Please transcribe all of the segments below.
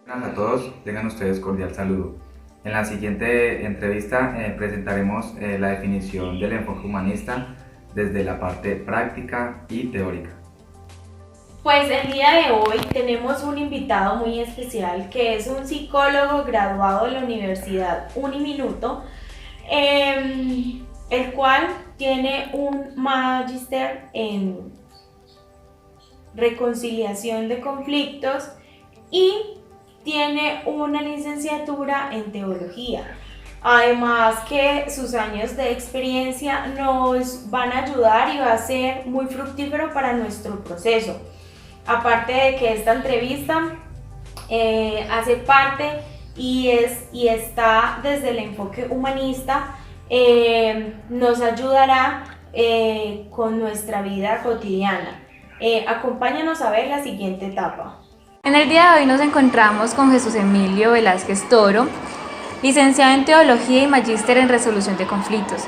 Buenas a todos, tengan ustedes cordial saludo. En la siguiente entrevista presentaremos la definición del enfoque humanista desde la parte práctica y teórica. Pues el día de hoy tenemos un invitado muy especial que es un psicólogo graduado de la Universidad Uniminuto, el cual tiene un magíster en reconciliación de conflictos y tiene una licenciatura en teología. Además que sus años de experiencia nos van a ayudar y va a ser muy fructífero para nuestro proceso. Aparte de que esta entrevista hace parte y está desde el enfoque humanista, nos ayudará con nuestra vida cotidiana. Acompáñanos a ver la siguiente etapa. En el día de hoy nos encontramos con Jesús Emilio Velázquez Toro, licenciado en Teología y magíster en Resolución de Conflictos.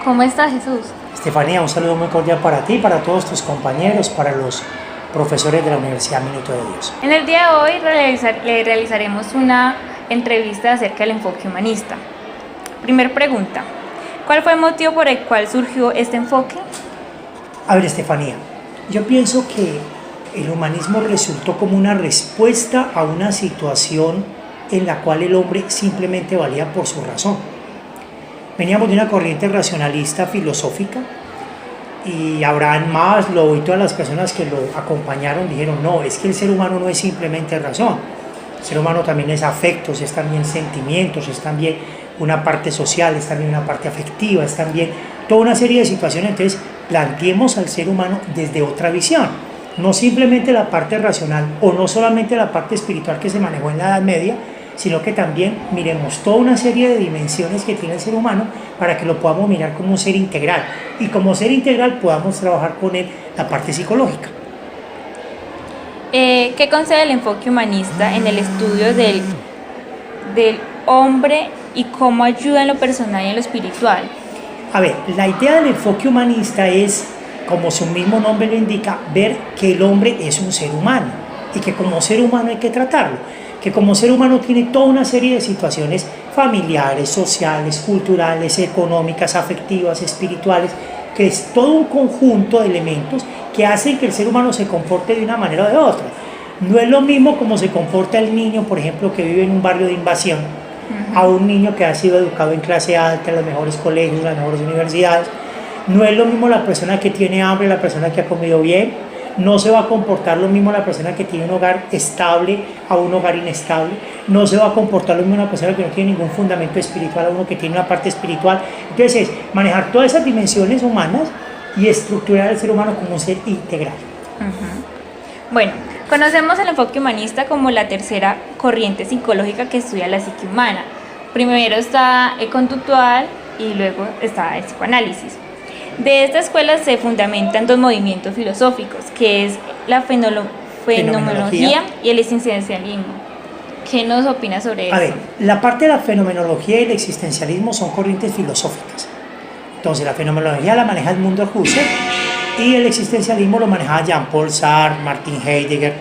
¿Cómo estás, Jesús? Estefanía, un saludo muy cordial para ti, para todos tus compañeros, para los profesores de la Universidad Minuto de Dios. En el día de hoy realizaremos una entrevista acerca del enfoque humanista. Primer pregunta, ¿cuál fue el motivo por el cual surgió este enfoque? A ver, Estefanía, yo pienso que el humanismo resultó como una respuesta a una situación en la cual el hombre simplemente valía por su razón. Veníamos de una corriente racionalista filosófica y Abraham Maslow y todas las personas que lo acompañaron dijeron, no, es que el ser humano no es simplemente razón, el ser humano también es afectos, es también sentimientos, es también una parte social, es también una parte afectiva, es también toda una serie de situaciones. Entonces planteemos al ser humano desde otra visión, no simplemente la parte racional o no solamente la parte espiritual que se manejó en la Edad Media, sino que también miremos toda una serie de dimensiones que tiene el ser humano para que lo podamos mirar como un ser integral y como ser integral podamos trabajar con él la parte psicológica. ¿Qué concede el enfoque humanista en el estudio del hombre y cómo ayuda en lo personal y en lo espiritual? A ver, la idea del enfoque humanista es, como su mismo nombre lo indica, ver que el hombre es un ser humano y que como ser humano hay que tratarlo, que como ser humano tiene toda una serie de situaciones familiares, sociales, culturales, económicas, afectivas, espirituales, que es todo un conjunto de elementos que hacen que el ser humano se comporte de una manera o de otra. No es lo mismo como se comporta el niño, por ejemplo, que vive en un barrio de invasión, a un niño que ha sido educado en clase alta, en los mejores colegios, en las mejores universidades. No es lo mismo la persona que tiene hambre, la persona que ha comido bien. No se va a comportar lo mismo la persona que tiene un hogar estable a un hogar inestable. No se va a comportar lo mismo una persona que no tiene ningún fundamento espiritual a uno que tiene una parte espiritual. Entonces es manejar todas esas dimensiones humanas y estructurar al ser humano como un ser integral. Bueno, conocemos el enfoque humanista como la tercera corriente psicológica que estudia la psique humana. Primero está el conductual y luego está el psicoanálisis. De esta escuela se fundamentan dos movimientos filosóficos, que es la fenomenología y el existencialismo. ¿Qué nos opinas sobre eso? A ver, la parte de la fenomenología y el existencialismo son corrientes filosóficas. Entonces, la fenomenología la maneja Edmundo Husserl y el existencialismo lo manejaba Jean-Paul Sartre, Martin Heidegger.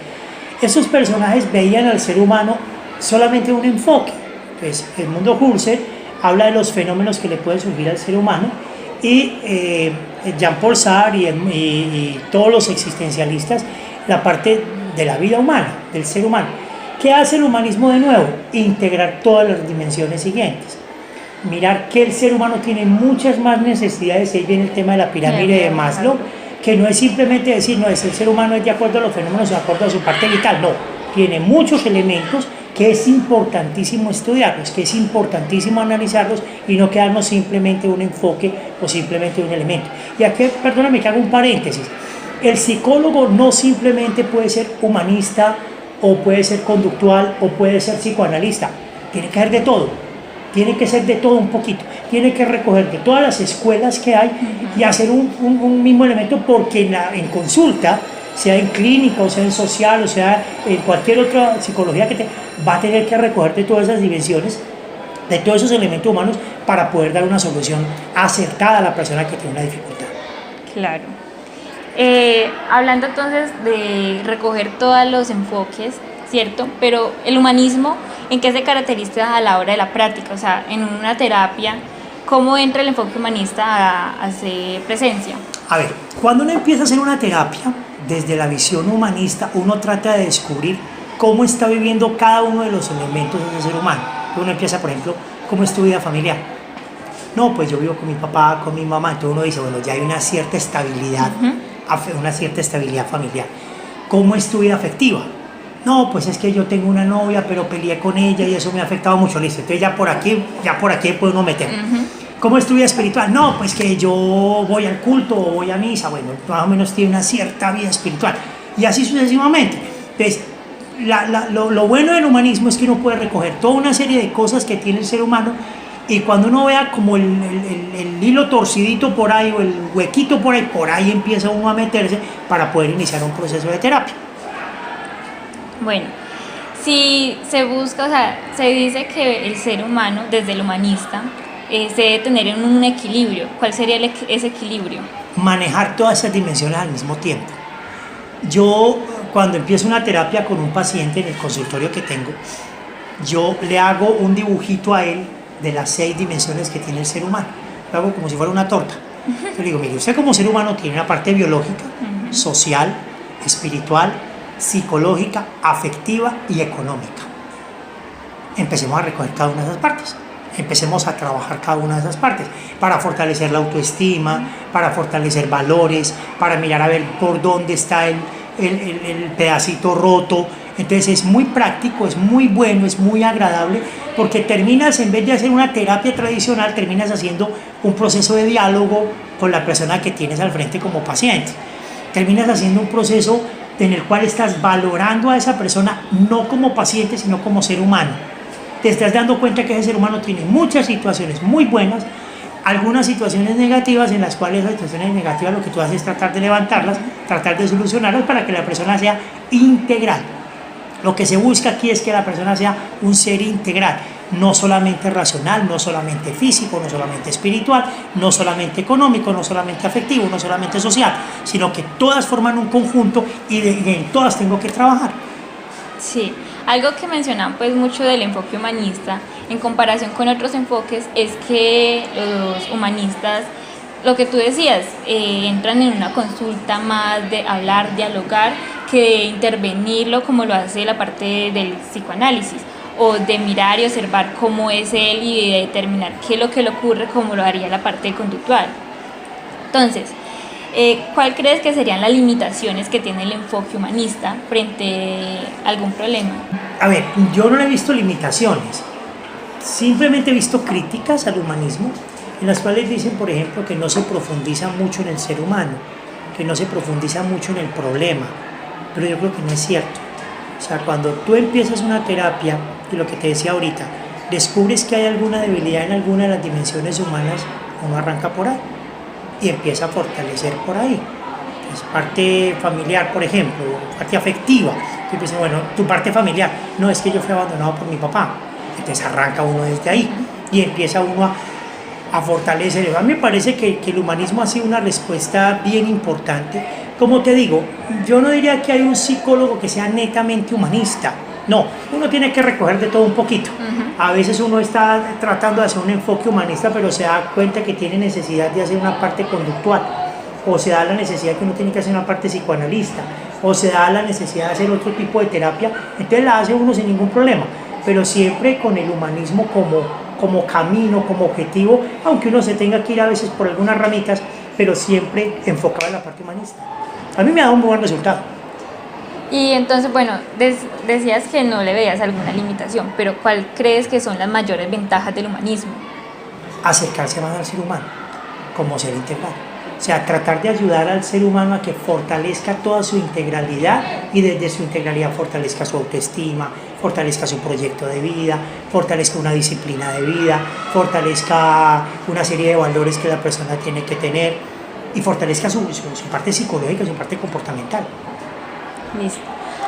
Esos personajes veían al ser humano solamente un enfoque. Entonces, Edmundo Husserl habla de los fenómenos que le pueden surgir al ser humano y Jean-Paul Sartre y todos los existencialistas la parte de la vida humana, del ser humano. ¿Qué hace el humanismo de nuevo? Integrar todas las dimensiones siguientes. Mirar que el ser humano tiene muchas más necesidades, ahí viene el tema de la pirámide de Maslow, que no es simplemente decir, no, es el ser humano es de acuerdo a los fenómenos, de acuerdo a su parte vital, no, tiene muchos elementos que es importantísimo estudiarlos, que es importantísimo analizarlos y no quedarnos simplemente un enfoque o simplemente un elemento. Y aquí, perdóname que hago un paréntesis, el psicólogo no simplemente puede ser humanista o puede ser conductual o puede ser psicoanalista, tiene que ser de todo, tiene que ser de todo un poquito, tiene que recoger de todas las escuelas que hay y hacer un mismo elemento, porque en consulta, sea en clínica, o sea en social, o sea en cualquier otra psicología que va a tener que recoger de todas esas dimensiones, de todos esos elementos humanos para poder dar una solución acertada a la persona que tiene una dificultad. Claro. Hablando entonces de recoger todos los enfoques, ¿cierto? Pero el humanismo, ¿en qué se caracteriza a la hora de la práctica? O sea, en una terapia, ¿cómo entra el enfoque humanista a hacer presencia? A ver, cuando uno empieza a hacer una terapia, desde la visión humanista, uno trata de descubrir cómo está viviendo cada uno de los elementos de ese ser humano. Uno empieza, por ejemplo, ¿cómo es tu vida familiar? No, pues yo vivo con mi papá, con mi mamá. Entonces uno dice, bueno, ya hay una cierta estabilidad, una cierta estabilidad familiar. ¿Cómo es tu vida afectiva? No, pues es que yo tengo una novia, pero peleé con ella y eso me ha afectado mucho. Listo, entonces ya por aquí puede uno meter. ¿Cómo es tu vida espiritual? No, pues que yo voy al culto o voy a misa. Bueno, más o menos tiene una cierta vida espiritual. Y así sucesivamente. Entonces, lo bueno del humanismo es que uno puede recoger toda una serie de cosas que tiene el ser humano, y cuando uno vea como el hilo torcidito por ahí o el huequito por ahí empieza uno a meterse para poder iniciar un proceso de terapia. Bueno, si se busca, o sea, se dice que el ser humano, desde el humanista, se debe tener en un equilibrio. ¿Cuál sería ese equilibrio? Manejar todas esas dimensiones al mismo tiempo. Yo, cuando empiezo una terapia con un paciente en el consultorio que tengo, yo le hago un dibujito a él de las 6 dimensiones que tiene el ser humano. Lo hago como si fuera una torta. Yo le digo, mire, usted como ser humano tiene una parte biológica, social, espiritual, psicológica, afectiva y económica. Empecemos a recoger cada una de esas partes. Empecemos a trabajar cada una de esas partes para fortalecer la autoestima, para fortalecer valores, para mirar a ver por dónde está el pedacito roto. Entonces es muy práctico, es muy bueno, es muy agradable, porque terminas, en vez de hacer una terapia tradicional, terminas haciendo un proceso de diálogo con la persona que tienes al frente como paciente. Terminas haciendo un proceso en el cual estás valorando a esa persona no como paciente, sino como ser humano. Te estás dando cuenta que ese ser humano tiene muchas situaciones muy buenas, algunas situaciones negativas, en las cuales las situaciones negativas lo que tú haces es tratar de levantarlas, tratar de solucionarlas para que la persona sea integral. Lo que se busca aquí es que la persona sea un ser integral, no solamente racional, no solamente físico, no solamente espiritual, no solamente económico, no solamente afectivo, no solamente social, sino que todas forman un conjunto y en todas tengo que trabajar. Sí, algo que mencionan pues mucho del enfoque humanista en comparación con otros enfoques es que los humanistas, lo que tú decías, entran en una consulta más de hablar, dialogar, que de intervenirlo como lo hace la parte del psicoanálisis, o de mirar y observar cómo es él y de determinar qué es lo que le ocurre, como lo haría la parte conductual. Entonces, ¿cuál crees que serían las limitaciones que tiene el enfoque humanista frente a algún problema? A ver, yo no he visto limitaciones, simplemente he visto críticas al humanismo, en las cuales dicen, por ejemplo, que no se profundiza mucho en el ser humano, que no se profundiza mucho en el problema, pero yo creo que no es cierto. O sea, cuando tú empiezas una terapia, y lo que te decía ahorita, descubres que hay alguna debilidad en alguna de las dimensiones humanas, uno arranca por ahí y empieza a fortalecer por ahí. Pues parte familiar, por ejemplo, parte afectiva. Y pues, bueno, tu parte familiar, no, es que yo fui abandonado por mi papá. Entonces arranca uno desde ahí y empieza uno a fortalecer. A mí me parece que el humanismo ha sido una respuesta bien importante. Como te digo, yo no diría que hay un psicólogo que sea netamente humanista. No, uno tiene que recoger de todo un poquito. A veces uno está tratando de hacer un enfoque humanista, pero se da cuenta que tiene necesidad de hacer una parte conductual, o se da la necesidad que uno tiene que hacer una parte psicoanalista, o se da la necesidad de hacer otro tipo de terapia. Entonces la hace uno sin ningún problema, pero siempre con el humanismo como camino, como objetivo, aunque uno se tenga que ir a veces por algunas ramitas, pero siempre enfocado en la parte humanista. A mí me ha dado un buen resultado. Y entonces, bueno, decías que no le veías alguna limitación, pero ¿cuál crees que son las mayores ventajas del humanismo? Acercarse más al ser humano como ser integral. O sea, tratar de ayudar al ser humano a que fortalezca toda su integralidad y desde su integralidad fortalezca su autoestima, fortalezca su proyecto de vida, fortalezca una disciplina de vida, fortalezca una serie de valores que la persona tiene que tener y fortalezca su parte psicológica, su parte comportamental. Listo.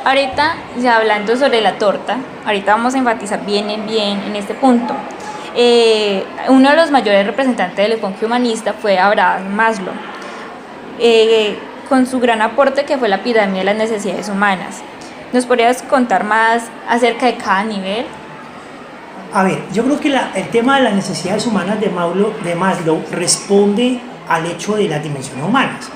Ahorita, ya hablando sobre la torta, ahorita vamos a enfatizar bien en este punto. Uno de los mayores representantes del enfoque humanista fue Abraham Maslow, con su gran aporte que fue la pirámide de las necesidades humanas. ¿Nos podrías contar más acerca de cada nivel? A ver, yo creo que el tema de las necesidades humanas de Maslow responde al hecho de las dimensiones humanas.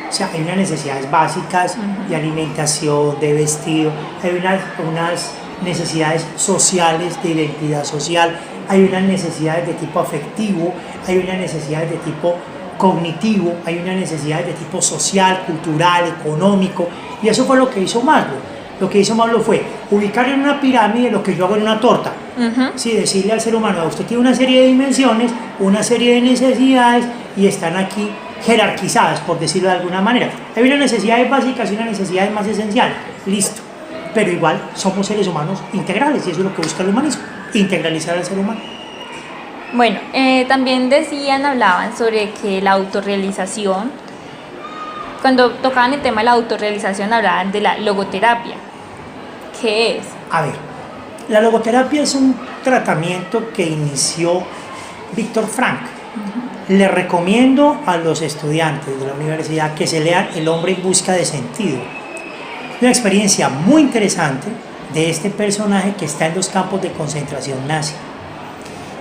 O sea, hay unas necesidades básicas de alimentación, de vestido, hay unas necesidades sociales, de identidad social, hay unas necesidades de tipo afectivo, hay unas necesidades de tipo cognitivo, hay unas necesidades de tipo social, cultural, económico, y eso fue lo que hizo Maslow. Lo que hizo Maslow fue ubicar en una pirámide lo que yo hago en una torta. Sí, decirle al ser humano, usted tiene una serie de dimensiones, una serie de necesidades y están aquí jerarquizadas, por decirlo de alguna manera. Hay unas necesidades básicas y unas necesidades más esenciales. Listo. Pero igual somos seres humanos integrales y eso es lo que busca el humanismo, integralizar al ser humano. Bueno, también hablaban sobre que la autorrealización, cuando tocaban el tema de la autorrealización hablaban de la logoterapia. ¿Qué es? A ver, la logoterapia es un tratamiento que inició Víctor Frank. Le recomiendo a los estudiantes de la universidad que se lean El hombre en busca de sentido. Una experiencia muy interesante de este personaje que está en los campos de concentración nazi.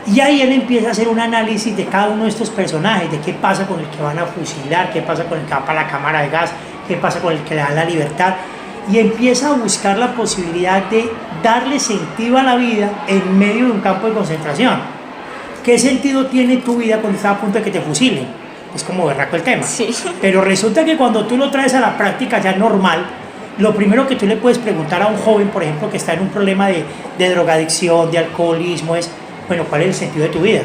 Y ahí él empieza a hacer un análisis de cada uno de estos personajes, de qué pasa con el que van a fusilar, qué pasa con el que va para la cámara de gas, qué pasa con el que le dan la libertad. Y empieza a buscar la posibilidad de darle sentido a la vida en medio de un campo de concentración. ¿Qué sentido tiene tu vida cuando estás a punto de que te fusilen? Es como berraco el tema. Sí. Pero resulta que cuando tú lo traes a la práctica ya normal, lo primero que tú le puedes preguntar a un joven, por ejemplo, que está en un problema de drogadicción, de alcoholismo, es, bueno, ¿cuál es el sentido de tu vida?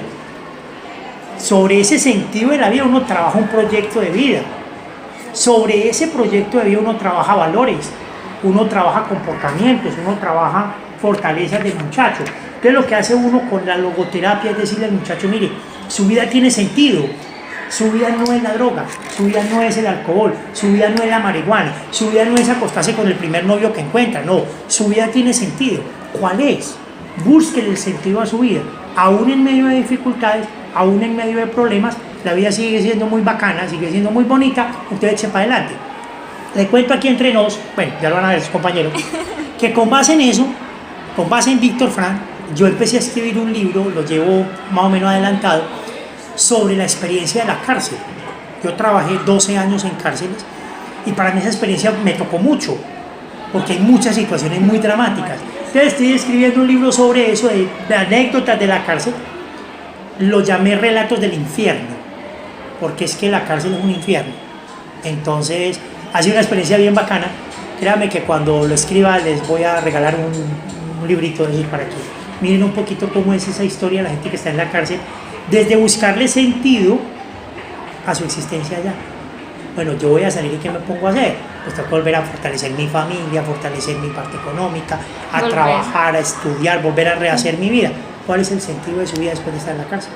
Sobre ese sentido de la vida uno trabaja un proyecto de vida. Sobre ese proyecto de vida uno trabaja valores, uno trabaja comportamientos, uno trabaja fortalezas del muchacho. Entonces lo que hace uno con la logoterapia es decirle al muchacho, mire, su vida tiene sentido, su vida no es la droga, su vida no es el alcohol, su vida no es la marihuana, su vida no es acostarse con el primer novio que encuentra, no, su vida tiene sentido. ¿Cuál es? Búsquele el sentido a su vida, aún en medio de dificultades, aún en medio de problemas, la vida sigue siendo muy bacana, sigue siendo muy bonita, usted eche para adelante. Le cuento aquí entre nos, bueno, ya lo van a ver sus compañeros, que con base en eso, con base en Víctor Frank, yo empecé a escribir un libro, lo llevo más o menos adelantado, sobre la experiencia de la cárcel. Yo trabajé 12 años en cárceles y para mí esa experiencia me tocó mucho, porque hay muchas situaciones muy dramáticas. Entonces estoy escribiendo un libro sobre eso, de anécdotas de la cárcel, lo llamé Relatos del Infierno, porque es que la cárcel es un infierno. Entonces ha sido una experiencia bien bacana. Créanme que cuando lo escriba les voy a regalar un librito de esos para que miren un poquito cómo es esa historia de la gente que está en la cárcel, desde buscarle sentido a su existencia allá. Bueno, yo voy a salir y ¿qué me pongo a hacer? Pues tengo que volver a fortalecer mi familia, a fortalecer mi parte económica, a trabajar, a estudiar, volver a rehacer mi vida. ¿Cuál es el sentido de su vida después de estar en la cárcel?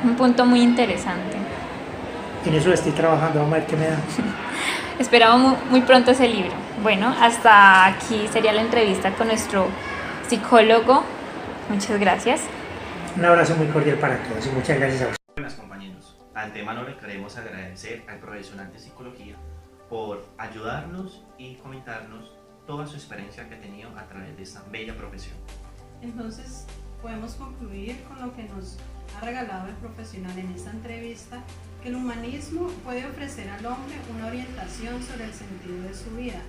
Un punto muy interesante. En eso estoy trabajando, vamos a ver qué me da. Esperamos muy pronto ese libro. Bueno, hasta aquí sería la entrevista con nuestro psicólogo. Muchas gracias. Un abrazo muy cordial para todos y muchas gracias a ustedes. Buenas compañeros, antemano le queremos agradecer al profesional de psicología por ayudarnos y comentarnos toda su experiencia que ha tenido a través de esta bella profesión. Entonces podemos concluir con lo que nos ha regalado el profesional en esta entrevista, que el humanismo puede ofrecer al hombre una orientación sobre el sentido de su vida,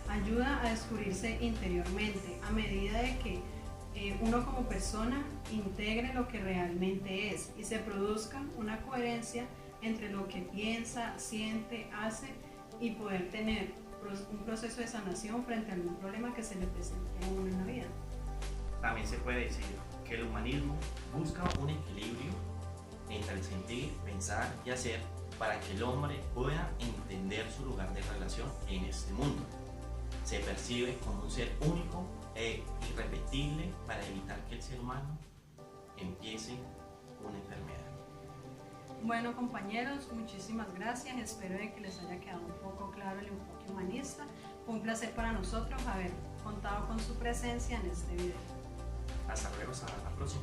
ayuda a descubrirse interiormente a medida de que uno como persona integre lo que realmente es y se produzca una coherencia entre lo que piensa, siente, hace y poder tener un proceso de sanación frente a algún problema que se le presente a uno en la vida. También se puede decir que el humanismo busca un equilibrio entre el sentir, pensar y hacer para que el hombre pueda entender su lugar de relación en este mundo. Se percibe como un ser único e irrepetible para evitar que el ser humano empiece una enfermedad. Bueno compañeros, muchísimas gracias, espero de que les haya quedado un poco claro el enfoque humanista. Fue un placer para nosotros haber contado con su presencia en este video. Hasta luego, hasta la próxima.